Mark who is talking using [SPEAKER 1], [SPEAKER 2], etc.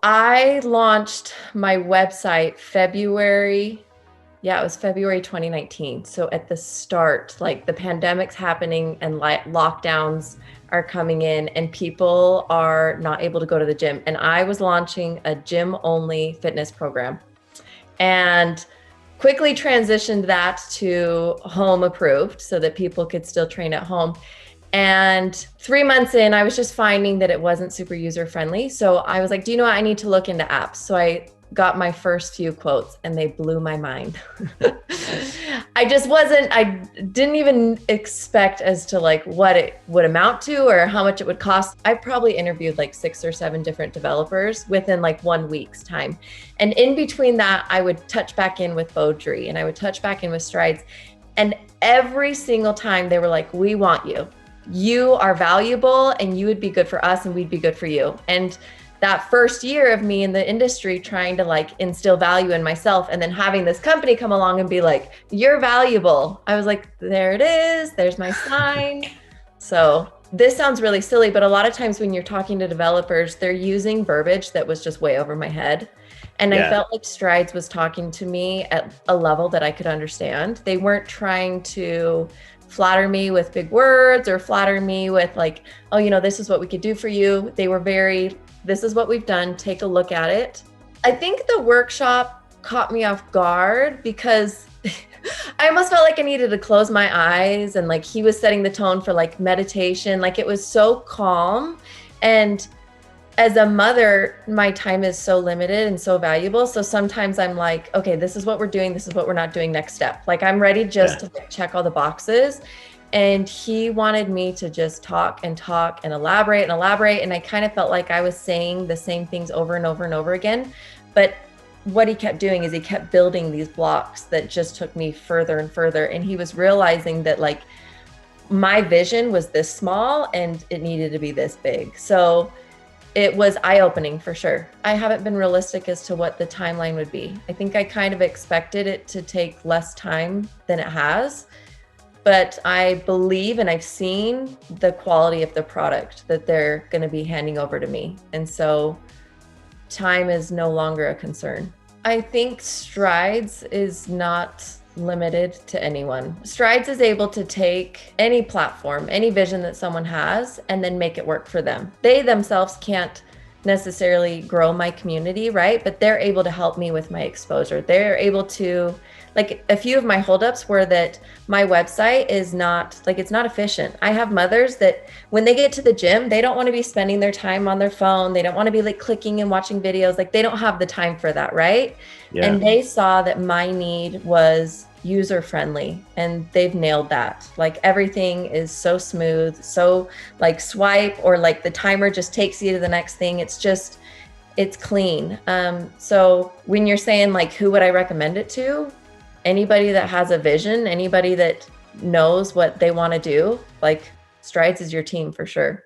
[SPEAKER 1] I launched my website February 2019. So at the start, like the pandemic's happening and lockdowns are coming in and people are not able to go to the gym. And I was launching a gym only fitness program and quickly transitioned that to home approved so that people could still train at home. And 3 months in, I was just finding that it wasn't super user friendly. So I was like, do you know what? I need to look into apps. So I got my first few quotes and they blew my mind. I didn't even expect as to like what it would amount to or how much it would cost. I probably interviewed like 6 or 7 different developers within like 1 week's time. And in between that, I would touch back in with Beaudry and I would touch back in with Strides. And every single time they were like, we want you. You are valuable and you would be good for us and we'd be good for you. And that first year of me in the industry trying to like instill value in myself and then having this company come along and be like, you're valuable. I was like, there it is. There's my sign. So this sounds really silly, but a lot of times when you're talking to developers, they're using verbiage that was just way over my head. And I felt like Strides was talking to me at a level that I could understand. They weren't trying to flatter me with big words or flatter me with like, oh, you know, this is what we could do for you. They were very, this is what we've done. Take a look at it. I think the workshop caught me off guard because I almost felt like I needed to close my eyes and like he was setting the tone for like meditation. Like it was so calm. And as a mother, my time is so limited and so valuable. So sometimes I'm like, okay, this is what we're doing. This is what we're not doing next step. Like I'm ready just to check all the boxes. And he wanted me to just talk and elaborate and elaborate. And I kind of felt like I was saying the same things over and over and over again. But what he kept doing is he kept building these blocks that just took me further and further. And he was realizing that like my vision was this small and it needed to be this big. So it was eye-opening for sure. I haven't been realistic as to what the timeline would be. I think I kind of expected it to take less time than it has, but I believe and I've seen the quality of the product that they're gonna be handing over to me. And so time is no longer a concern. I think Strides is not limited to anyone. Strides is able to take any platform, any vision that someone has, and then make it work for them. They themselves can't necessarily grow my community, right? But they're able to help me with my exposure. They're able to, like a few of my holdups were that my website is not, like it's not efficient. I have mothers that when they get to the gym, they don't want to be spending their time on their phone. They don't want to be like clicking and watching videos. Like they don't have the time for that, right? Yeah. And they saw that my need was user friendly and they've nailed that. Like everything is so smooth, so like swipe or like the timer just takes you to the next thing. It's just, it's clean. So when you're saying like, who would I recommend it to? Anybody that has a vision, anybody that knows what they want to do, like Strides is your team for sure.